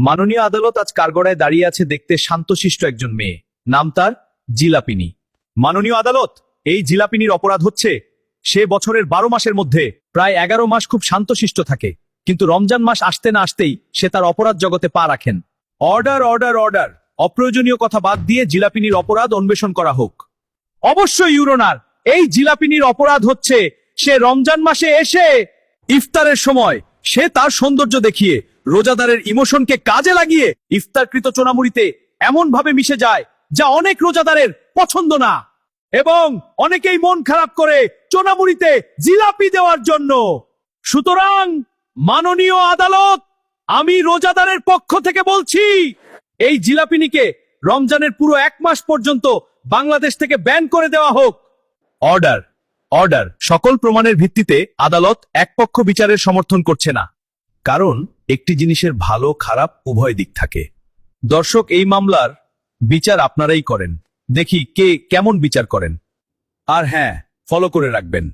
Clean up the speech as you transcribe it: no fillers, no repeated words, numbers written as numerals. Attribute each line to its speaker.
Speaker 1: মাননীয় আদালত আজ কাঠগড়ায় দাঁড়িয়ে আছে দেখতে শান্তশিষ্ট একজন মেয়ে, নাম তার জিলাপিনী। মাননীয় আদালত, এই জিলাপিনীর অপরাধ হচ্ছে সে বছরের 12 মাসের মধ্যে প্রায় 11 মাস খুব শান্তশিষ্ট থাকে, কিন্তু রমজান মাস আসতে না আসতেই সে তার অপরাধ জগতে পা রাখেন। অর্ডার অর্ডার অর্ডার, অপ্রয়োজনীয় কথা বাদ দিয়ে জিলাপিনীর অপরাধ অন্বেষণ করা হোক। অবশ্যই ইউরোনার, এই জিলাপিনীর অপরাধ হচ্ছে সে রমজান মাসে এসে ইফতারের সময় সে তার সৌন্দর্য দেখিয়ে রোজাদারের ইমোশনকে কাজে লাগিয়ে ইফতারকৃত চোনামুড়িতে এমন ভাবে মিশে যায় যা অনেক রোজাদারের পছন্দ না, এবং অনেকেই মন খারাপ করে চোনামুড়িতে জিলাপি দেওয়ার জন্য। সুতরাং মাননীয় আদালত, আমি রোজাদারের পক্ষ থেকে বলছি এই জিলাপিনীকে রমজানের পুরো 1 মাস পর্যন্ত বাংলাদেশ থেকে ব্যান করে দেওয়া হোক। অর্ডার অর্ডার, সকল প্রমাণের ভিত্তিতে আদালত একপক্ষ বিচারের সমর্থন করছে না, কারণ একটি জিনিসের ভালো খারাপ উভয় দিক থাকে। দর্শক, এই মামলার বিচার আপনারাই করেন, দেখি কে কেমন বিচার করেন। আর হ্যাঁ, ফলো করে রাখবেন।